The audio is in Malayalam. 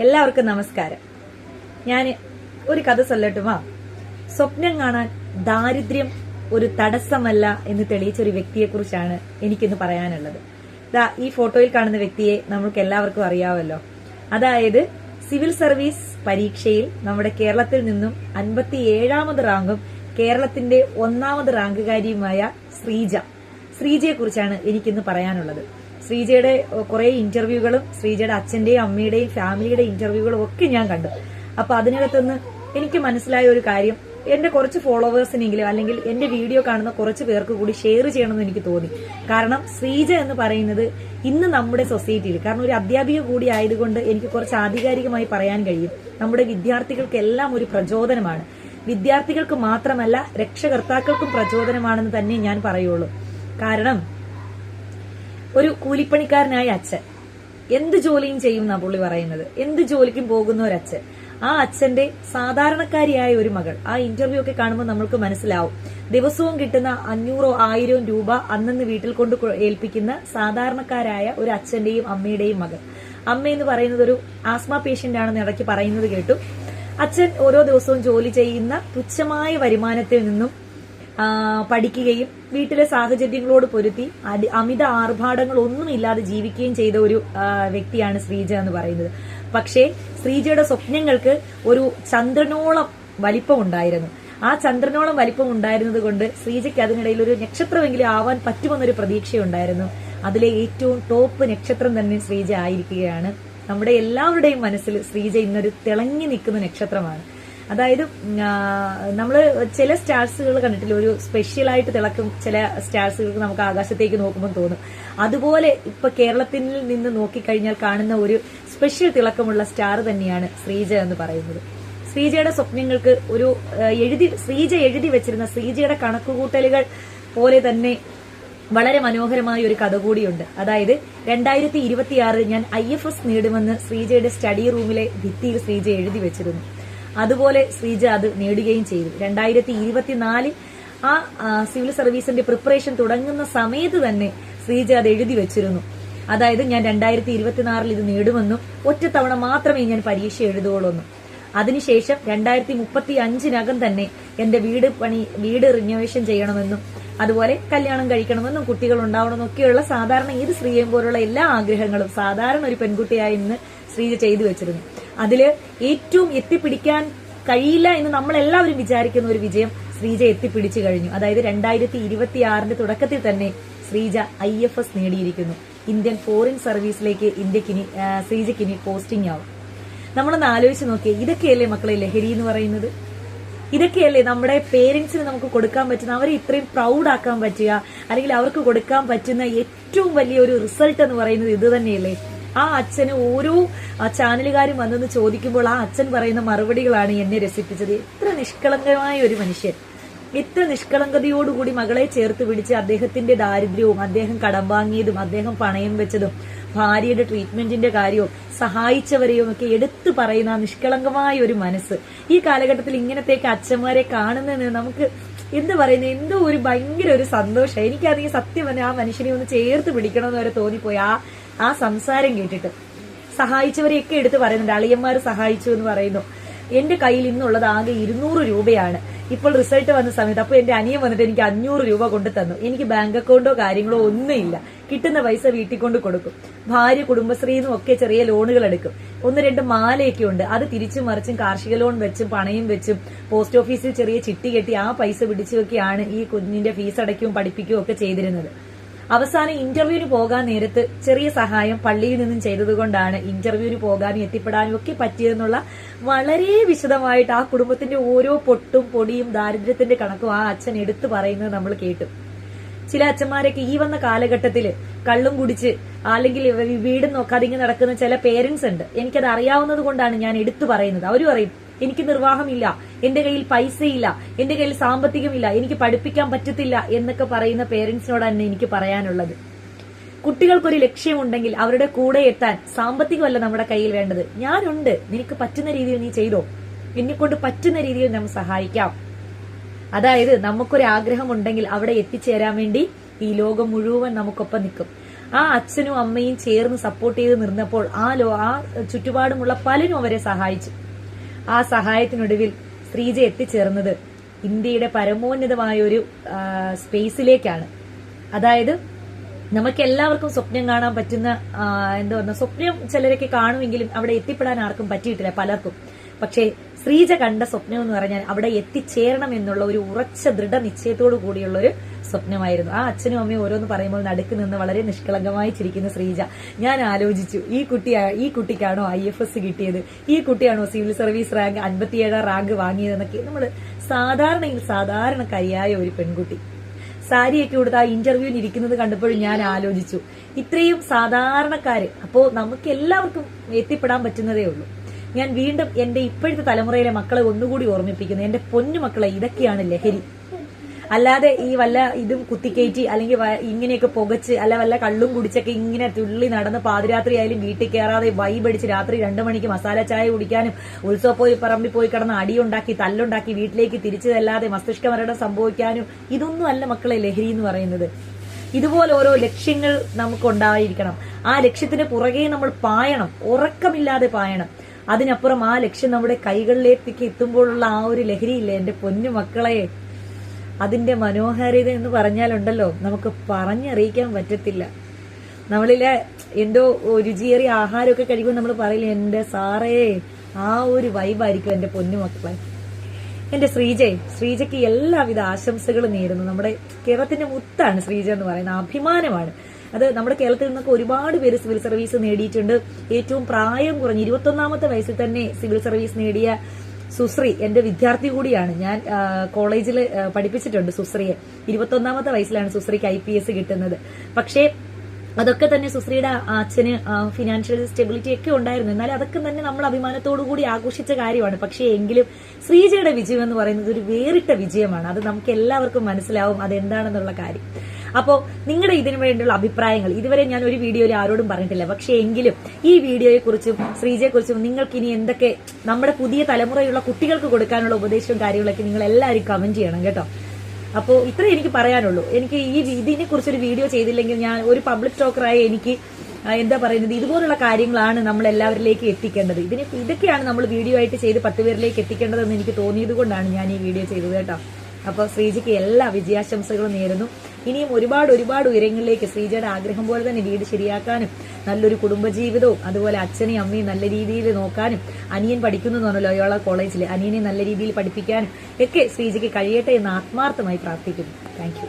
എല്ലാവർക്കും നമസ്കാരം. ഞാൻ ഒരു കഥ ചൊല്ലട്ടുമാ. സ്വപ്നം കാണാൻ ദാരിദ്ര്യം ഒരു തടസ്സമല്ല എന്ന് തെളിയിച്ച ഒരു വ്യക്തിയെ കുറിച്ചാണ് എനിക്കിന്ന് പറയാനുള്ളത്. ഈ ഫോട്ടോയിൽ കാണുന്ന വ്യക്തിയെ നമുക്ക് എല്ലാവർക്കും അറിയാമല്ലോ. അതായത് സിവിൽ സർവീസ് പരീക്ഷയിൽ നമ്മുടെ കേരളത്തിൽ നിന്നും 57ാമത് റാങ്കും കേരളത്തിന്റെ 1ാമത് റാങ്കുകാരിയുമായ ശ്രീജയെ കുറിച്ചാണ് എനിക്കിന്ന് പറയാനുള്ളത്. ശ്രീജയുടെ കുറെ ഇന്റർവ്യൂകളും ശ്രീജയുടെ അച്ഛന്റെയും അമ്മയുടെയും ഫാമിലിയുടെ ഇന്റർവ്യൂകളും ഒക്കെ ഞാൻ കണ്ടു. അപ്പൊ അതിനകത്തുനിന്ന് എനിക്ക് മനസ്സിലായ ഒരു കാര്യം, എന്റെ കുറച്ച് ഫോളോവേഴ്സിനെങ്കിലും അല്ലെങ്കിൽ എന്റെ വീഡിയോ കാണുന്ന കുറച്ച് പേർക്ക് കൂടി ഷെയർ ചെയ്യണമെന്ന് എനിക്ക് തോന്നി. കാരണം ശ്രീജ എന്ന് പറയുന്നത് ഇന്ന് നമ്മുടെ സൊസൈറ്റിയിൽ, കാരണം ഒരു അധ്യാപിക കൂടി ആയതുകൊണ്ട് എനിക്ക് കുറച്ച് ആധികാരികമായി പറയാൻ കഴിയും, നമ്മുടെ വിദ്യാർത്ഥികൾക്കെല്ലാം ഒരു പ്രചോദനമാണ്. വിദ്യാർത്ഥികൾക്ക് മാത്രമല്ല, രക്ഷകർത്താക്കൾക്കും പ്രചോദനമാണെന്ന് തന്നെ ഞാൻ പറയുള്ളൂ. കാരണം ഒരു കൂലിപ്പണിക്കാരനായ അച്ഛൻ എന്ത് ജോലിയും ചെയ്യും എന്നാ പുള്ളി പറയുന്നത്. എന്ത് ജോലിക്കും പോകുന്ന ഒരു അച്ഛൻ, ആ അച്ഛന്റെ സാധാരണക്കാരിയായ ഒരു മകൾ. ആ ഇന്റർവ്യൂ ഒക്കെ കാണുമ്പോൾ നമ്മൾക്ക് മനസ്സിലാവും, ദിവസവും കിട്ടുന്ന 500 1000 രൂപ അന്നന്ന് വീട്ടിൽ കൊണ്ട് ഏൽപ്പിക്കുന്ന സാധാരണക്കാരായ ഒരു അച്ഛന്റെയും അമ്മയുടെയും മകൾ. അമ്മ എന്ന് പറയുന്നത് ഒരു ആസ്മ പേഷ്യന്റ് ആണെന്ന് ഇടയ്ക്ക് പറയുന്നത് കേട്ടു. അച്ഛൻ ഓരോ ദിവസവും ജോലി ചെയ്യുന്ന തുച്ഛമായ വരുമാനത്തിൽ നിന്നും പഠിക്കുകയും വീട്ടിലെ സാഹചര്യങ്ങളോട് പൊരുത്തി അമിത ആർഭാടങ്ങൾ ഒന്നുമില്ലാതെ ജീവിക്കുകയും ചെയ്ത ഒരു വ്യക്തിയാണ് ശ്രീജ എന്ന് പറയുന്നത്. പക്ഷേ ശ്രീജയുടെ സ്വപ്നങ്ങൾക്ക് ഒരു ചന്ദ്രനോളം വലിപ്പമുണ്ടായിരുന്നു. ആ ചന്ദ്രനോളം വലിപ്പം ഉണ്ടായിരുന്നത് കൊണ്ട് ശ്രീജയ്ക്ക് അതിനിടയിൽ ഒരു നക്ഷത്രമെങ്കിലും ആവാൻ പറ്റുമെന്നൊരു പ്രതീക്ഷയുണ്ടായിരുന്നു. അതിലെ ഏറ്റവും ടോപ്പ് നക്ഷത്രം തന്നെ ശ്രീജ ആയിരിക്കുകയാണ്. നമ്മുടെ എല്ലാവരുടെയും മനസ്സിൽ ശ്രീജ ഇന്നൊരു തിളങ്ങി നിൽക്കുന്ന നക്ഷത്രമാണ്. അതായത് നമ്മള് ചില സ്റ്റാർസുകൾ കണ്ടിട്ടില്ല, ഒരു സ്പെഷ്യലായിട്ട് തിളക്കും ചില സ്റ്റാർസുകൾക്ക് നമുക്ക് ആകാശത്തേക്ക് നോക്കുമ്പോൾ തോന്നും. അതുപോലെ ഇപ്പൊ കേരളത്തിൽ നിന്ന് നോക്കിക്കഴിഞ്ഞാൽ കാണുന്ന ഒരു സ്പെഷ്യൽ തിളക്കമുള്ള സ്റ്റാർ തന്നെയാണ് ശ്രീജ എന്ന് പറയുന്നത്. ശ്രീജയുടെ സ്വപ്നങ്ങൾക്ക് ഒരു ശ്രീജ എഴുതി വെച്ചിരുന്ന ശ്രീജയുടെ കണക്കുകൂട്ടലുകൾ പോലെ തന്നെ വളരെ മനോഹരമായ ഒരു കഥ കൂടിയുണ്ട്. അതായത് 2026 ഞാൻ IFS നേടുമെന്ന് ശ്രീജയുടെ സ്റ്റഡി റൂമിലെ ഭിത്തിയിൽ ശ്രീജ എഴുതി വെച്ചിരുന്നു. അതുപോലെ ശ്രീജ അത് നേടുകയും ചെയ്തു. 2024 ആ സിവിൽ സർവീസിന്റെ പ്രിപ്പറേഷൻ തുടങ്ങുന്ന സമയത്ത് തന്നെ ശ്രീജ അത് എഴുതി വെച്ചിരുന്നു. അതായത് ഞാൻ 2024 ഇത് നേടുമെന്നും ഒറ്റത്തവണ മാത്രമേ ഞാൻ പരീക്ഷ എഴുതുകയുള്ളൂ. അതിനുശേഷം 2035 തന്നെ എന്റെ വീട് റിനോവേഷൻ ചെയ്യണമെന്നും അതുപോലെ കല്യാണം കഴിക്കണമെന്നും കുട്ടികൾ ഉണ്ടാവണമെന്നൊക്കെയുള്ള സാധാരണ ഏത് സ്ത്രീയെയും പോലുള്ള എല്ലാ ആഗ്രഹങ്ങളും സാധാരണ ഒരു പെൺകുട്ടിയായി ഇന്ന് ശ്രീജ ചെയ്തു വെച്ചിരുന്നു. അതില് ഏറ്റവും എത്തിപ്പിടിക്കാൻ കഴിയില്ല എന്ന് നമ്മളെല്ലാവരും വിചാരിക്കുന്ന ഒരു വിജയം ശ്രീജ എത്തിപ്പിടിച്ചു കഴിഞ്ഞു. അതായത് 2026 തുടക്കത്തിൽ തന്നെ ശ്രീജ IFS നേടിയിരിക്കുന്നു. ഇന്ത്യൻ ഫോറിൻ സർവീസിലേക്ക് ശ്രീജയ്ക്കിനി പോസ്റ്റിംഗ് ആവും. നമ്മളൊന്ന് ആലോചിച്ച് നോക്കിയേ, ഇതൊക്കെയല്ലേ മക്കളെ ലഹരി എന്ന് പറയുന്നത്? ഇതൊക്കെയല്ലേ നമ്മുടെ പേരൻസിന് നമുക്ക് കൊടുക്കാൻ പറ്റുന്ന, അവരെ ഇത്രയും പ്രൗഡ് ആക്കാൻ പറ്റുക, അല്ലെങ്കിൽ അവർക്ക് കൊടുക്കാൻ പറ്റുന്ന ഏറ്റവും വലിയ ഒരു റിസൾട്ട് എന്ന് പറയുന്നത് ഇത് തന്നെയല്ലേ? ആ അച്ഛന് ഓരോ ചാനലുകാരും വന്നെന്ന് ചോദിക്കുമ്പോൾ ആ അച്ഛൻ പറയുന്ന മറുപടികളാണ് എന്നെ രസിപ്പിച്ചത്. എത്ര നിഷ്കളങ്കമായ ഒരു മനുഷ്യൻ, എത്ര നിഷ്കളങ്കതയോടുകൂടി മകളെ ചേർത്ത് പിടിച്ച് അദ്ദേഹത്തിന്റെ ദാരിദ്ര്യവും അദ്ദേഹം കടം വാങ്ങിയതും അദ്ദേഹം പണയം വെച്ചതും ഭാര്യയുടെ ട്രീറ്റ്മെന്റിന്റെ കാര്യവും സഹായിച്ചവരെയും ഒക്കെ എടുത്തു പറയുന്ന ആ നിഷ്കളങ്കമായ ഒരു മനസ്സ്. ഈ കാലഘട്ടത്തിൽ ഇങ്ങനത്തേക്ക് അച്ഛന്മാരെ കാണുന്നതിന് നമുക്ക് എന്ത് പറയുന്നത്, എന്തോ ഒരു ഭയങ്കര ഒരു സന്തോഷം. എനിക്കാണെങ്കിൽ സത്യം തന്നെ ആ മനുഷ്യനെ ഒന്ന് ചേർത്ത് പിടിക്കണമെന്ന് വരെ തോന്നിപ്പോയി ആ സംസാരം കേട്ടിട്ട്. സഹായിച്ചവരെയൊക്കെ എടുത്ത് പറയുന്നുണ്ട്, അളിയന്മാർ സഹായിച്ചു എന്ന് പറയുന്നു. എന്റെ കയ്യിൽ ഇന്നുള്ളത് ആകെ 200 രൂപയാണ്. ഇപ്പോൾ റിസൾട്ട് വന്ന സമയത്ത് അപ്പോൾ എന്റെ അനിയൻ വന്നിട്ട് എനിക്ക് 500 രൂപ കൊണ്ടു തന്നു. എനിക്ക് ബാങ്ക് അക്കൗണ്ടോ കാര്യങ്ങളോ ഒന്നുമില്ല. കിട്ടുന്ന പൈസ വീട്ടിൽ കൊണ്ട് കൊടുക്കും. ഭാര്യ കുടുംബശ്രീന്നും ഒക്കെ ചെറിയ ലോണുകൾ എടുക്കും. 1-2 മാലയൊക്കെ ഉണ്ട്. അത് തിരിച്ചും മറിച്ചും കാർഷിക ലോൺ വെച്ചും പണയം വെച്ചും പോസ്റ്റ് ഓഫീസിൽ ചെറിയ ചിട്ടി കെട്ടി ആ പൈസ പിടിച്ചുമൊക്കെയാണ് ഈ കുഞ്ഞിന്റെ ഫീസ് അടയ്ക്കുകയും പഠിപ്പിക്കുകയും ഒക്കെ ചെയ്തിരുന്നത്. അവസാനം ഇന്റർവ്യൂവിന് പോകാൻ നേരത്ത് ചെറിയ സഹായം പള്ളിയിൽ നിന്നും ചെയ്തതുകൊണ്ടാണ് ഇന്റർവ്യൂവിന് പോകാനും എത്തിപ്പെടാനും ഒക്കെ പറ്റിയതെന്നുള്ള വളരെ വിശദമായിട്ട് ആ കുടുംബത്തിന്റെ ഓരോ പൊട്ടും പൊടിയും ദാരിദ്ര്യത്തിന്റെ കണക്കും ആ അച്ഛൻ എടുത്തു പറയുന്നത് നമ്മൾ കേട്ടു. ചില അച്ഛന്മാരൊക്കെ ഈ വന്ന കാലഘട്ടത്തില് കള്ളും കുടിച്ച് അല്ലെങ്കിൽ വീടും നോക്കാതെ ഇങ്ങനെ നടക്കുന്ന ചില പേരൻസ് ഉണ്ട്. എനിക്കത് അറിയാവുന്നത് കൊണ്ടാണ് ഞാൻ എടുത്തു പറയുന്നത്. അവര് പറയും, എനിക്ക് നിർവാഹമില്ല, എന്റെ കയ്യിൽ പൈസയില്ല, എന്റെ കയ്യിൽ സാമ്പത്തികമില്ല, എനിക്ക് പഠിപ്പിക്കാൻ പറ്റത്തില്ല എന്നൊക്കെ പറയുന്ന പേരൻസിനോട് തന്നെ എനിക്ക് പറയാനുള്ളത്, കുട്ടികൾക്കൊരു ലക്ഷ്യമുണ്ടെങ്കിൽ അവരുടെ കൂടെ എത്താൻ സാമ്പത്തികമല്ല നമ്മുടെ കയ്യിൽ വേണ്ടത്. ഞാനുണ്ട്, നിനക്ക് പറ്റുന്ന രീതിയിൽ നീ ചെയ്തോ, എന്നെക്കൊണ്ട് പറ്റുന്ന രീതിയിൽ നമ്മൾ സഹായിക്കാം. അതായത് നമുക്കൊരു ആഗ്രഹമുണ്ടെങ്കിൽ അവിടെ എത്തിച്ചേരാൻ വേണ്ടി ഈ ലോകം മുഴുവൻ നമുക്കൊപ്പം നിൽക്കും. ആ അച്ഛനും അമ്മയും ചേർന്ന് സപ്പോർട്ട് ചെയ്ത് നിന്നപ്പോൾ ആ ചുറ്റുപാടുമുള്ള പലരും അവരെ സഹായിച്ചു. ആ സഹായത്തിനൊടുവിൽ ശ്രീജ എത്തിച്ചേർന്നത് ഇന്ത്യയുടെ പരമോന്നതമായ ഒരു സ്പേസിലേക്കാണ്. അതായത് നമുക്ക് എല്ലാവർക്കും സ്വപ്നം കാണാൻ പറ്റുന്ന എന്താ പറയുക, സ്വപ്നം ചിലരൊക്കെ കാണുമെങ്കിലും അവിടെ എത്തിപ്പെടാൻ ആർക്കും പറ്റിയിട്ടില്ല, പലർക്കും. പക്ഷേ ശ്രീജ കണ്ട സ്വപ്നം എന്ന് പറഞ്ഞാൽ അവിടെ എത്തിച്ചേരണം എന്നുള്ള ഒരു ഉറച്ച ദൃഢനിശ്ചയത്തോടു കൂടിയുള്ള ഒരു സ്വപ്നമായിരുന്നു. ആ അച്ഛനും അമ്മയും ഓരോന്ന് പറയുമ്പോൾ നടുക്ക് നിന്ന് വളരെ നിഷ്കളങ്കമായി ചിരിക്കുന്ന ശ്രീജ. ഞാൻ ആലോചിച്ചു, ഈ കുട്ടിക്കാണോ IFS കിട്ടിയത്, ഈ കുട്ടിയാണോ സിവിൽ സർവീസ് റാങ്ക് 57 റാങ്ക് വാങ്ങിയതെന്നൊക്കെ. നമ്മൾ സാധാരണക്കാരിയായ ഒരു പെൺകുട്ടി സാരിയൊക്കെ കൊടുത്ത് ആ ഇന്റർവ്യൂവിന് ഇരിക്കുന്നത് കണ്ടപ്പോഴും ഞാൻ ആലോചിച്ചു, ഇത്രയും സാധാരണക്കാര്, അപ്പോ നമുക്ക് എല്ലാവർക്കും എത്തിപ്പെടാൻ പറ്റുന്നതേ ഉള്ളൂ. ഞാൻ വീണ്ടും എന്റെ ഇപ്പോഴത്തെ തലമുറയിലെ മക്കളെ ഒന്നുകൂടി ഓർമ്മിപ്പിക്കുന്നു, എന്റെ പൊന്നു മക്കളെ, ഇതൊക്കെയാണ് ലഹരി. അല്ലാതെ ഈ വല്ല ഇതും കുത്തിക്കയറ്റി അല്ലെങ്കിൽ ഇങ്ങനെയൊക്കെ പുകച്ച് വല്ല കള്ളും കുടിച്ചൊക്കെ ഇങ്ങനെ തുള്ളി നടന്ന് പാതിരാത്രി ആയാലും വീട്ടിൽ കയറാതെ വൈബടിച്ച് രാത്രി 2 മണിക്ക് മസാല ചായ കുടിക്കാനും ഉത്സവ പറമ്പിൽ പോയി കിടന്ന് അടിയുണ്ടാക്കി തല്ലുണ്ടാക്കി വീട്ടിലേക്ക് തിരിച്ചതല്ലാതെ മസ്തിഷ്ക മരണം സംഭവിക്കാനും ഇതൊന്നും അല്ല മക്കളെ ലഹരി എന്ന് പറയുന്നത്. ഇതുപോലെ ഓരോ ലക്ഷ്യങ്ങൾ നമുക്കുണ്ടായിരിക്കണം. ആ ലക്ഷ്യത്തിന് പുറകെ നമ്മൾ പായണം, ഉറക്കമില്ലാതെ പായണം. അതിനപ്പുറം ആ ലക്ഷ്യം നമ്മുടെ കൈകളിലേക്ക് എത്തുമ്പോഴുള്ള ആ ഒരു ലഹരിയില്ലേ എന്റെ പൊന്നു മക്കളെ, അതിന്റെ മനോഹാരിത എന്ന് പറഞ്ഞാലുണ്ടല്ലോ നമുക്ക് പറഞ്ഞറിയിക്കാൻ പറ്റത്തില്ല. നമ്മളിലെ എന്തോ രുചിയേറിയ ആഹാരമൊക്കെ കഴിക്കുമ്പോൾ നമ്മൾ പറയില്ലേ, എന്റെ സാറേ, ആ ഒരു വൈബായിരിക്കും എന്റെ പൊന്നു മക്കളെ. എന്റെ ശ്രീജയ്ക്ക് എല്ലാവിധ ആശംസകളും നേരുന്നു. നമ്മുടെ കേരളത്തിന്റെ മുത്താണ് ശ്രീജ എന്ന് പറയുന്നത്, അഭിമാനമാണ്. അത് നമ്മുടെ കേരളത്തിൽ നിന്നൊക്കെ ഒരുപാട് പേര് സിവിൽ സർവീസ് നേടിയിട്ടുണ്ട്. ഏറ്റവും പ്രായം കുറഞ്ഞ് 21ാമത്തെ വയസ്സിൽ തന്നെ സിവിൽ സർവീസ് നേടിയ സുശ്രീ എന്റെ വിദ്യാർത്ഥി കൂടിയാണ്. ഞാൻ കോളേജിൽ പഠിപ്പിച്ചിട്ടുണ്ട് സുശ്രീയെ. 21ാമത്തെ വയസ്സിലാണ് സുശ്രീക്ക് IPS കിട്ടുന്നത്. പക്ഷേ അതൊക്കെ തന്നെ സുശ്രീയുടെ അച്ഛന് ഫിനാൻഷ്യൽ സ്റ്റെബിലിറ്റി ഒക്കെ ഉണ്ടായിരുന്നു. എന്നാൽ അതൊക്കെ തന്നെ നമ്മൾ അഭിമാനത്തോടു കൂടി ആഘോഷിച്ച കാര്യമാണ്. പക്ഷേ എങ്കിലും ശ്രീജയുടെ വിജയം എന്ന് പറയുന്നത് ഒരു വേറിട്ട വിജയമാണ്. അത് നമുക്ക് എല്ലാവർക്കും മനസ്സിലാവും അതെന്താണെന്നുള്ള കാര്യം. അപ്പോ നിങ്ങളുടെ ഇതിനു വേണ്ടിയുള്ള അഭിപ്രായങ്ങൾ ഇതുവരെ ഞാൻ ഒരു വീഡിയോയിൽ ആരോടും പറഞ്ഞിട്ടില്ല. പക്ഷേ എങ്കിലും ഈ വീഡിയോയെക്കുറിച്ചും ശ്രീജയെക്കുറിച്ചും നിങ്ങൾക്ക് ഇനി എന്തൊക്കെ നമ്മുടെ പുതിയ തലമുറയുള്ള കുട്ടികൾക്ക് കൊടുക്കാനുള്ള ഉപദേശവും കാര്യങ്ങളൊക്കെ നിങ്ങൾ എല്ലാവരും കമന്റ് ചെയ്യണം കേട്ടോ. അപ്പോൾ ഇത്രേ എനിക്ക് പറയാനുള്ളൂ. എനിക്ക് ഇതിനെ കുറിച്ചൊരു വീഡിയോ ചെയ്തില്ലെങ്കിൽ ഞാൻ ഒരു പബ്ലിക് ടോക്കറായി എനിക്ക് എന്താ പറയുന്നത്, ഇതുപോലുള്ള കാര്യങ്ങളാണ് നമ്മൾ എല്ലാവരിലേക്ക് എത്തിക്കേണ്ടത്. ഇതൊക്കെയാണ് നമ്മൾ വീഡിയോ ആയിട്ട് ചെയ്ത് 10 പേരിലേക്ക് എത്തിക്കേണ്ടതെന്ന് എനിക്ക് തോന്നിയത് കൊണ്ടാണ് ഞാൻ ഈ വീഡിയോ ചെയ്തത് കേട്ടോ. അപ്പോൾ ശ്രീജയ്ക്ക് എല്ലാ വിജയാശംസകളും നേരുന്നു. ഇനിയും ഒരുപാട് ഉയരങ്ങളിലേക്ക് ശ്രീജയുടെ ആഗ്രഹം പോലെ തന്നെ വീട് ശരിയാക്കാനും നല്ലൊരു കുടുംബജീവിതവും അതുപോലെ അച്ഛനെയും അമ്മയും നല്ല രീതിയിൽ നോക്കാനും, അനിയൻ പഠിക്കുന്നു എന്ന് പറഞ്ഞല്ലോ ലോയോള കോളേജിൽ, അനിയനെ നല്ല രീതിയിൽ പഠിപ്പിക്കാനും ഒക്കെ ശ്രീജയ്ക്ക് കഴിയട്ടെ എന്ന് ആത്മാർത്ഥമായി പ്രാർത്ഥിക്കുന്നു. Thank you.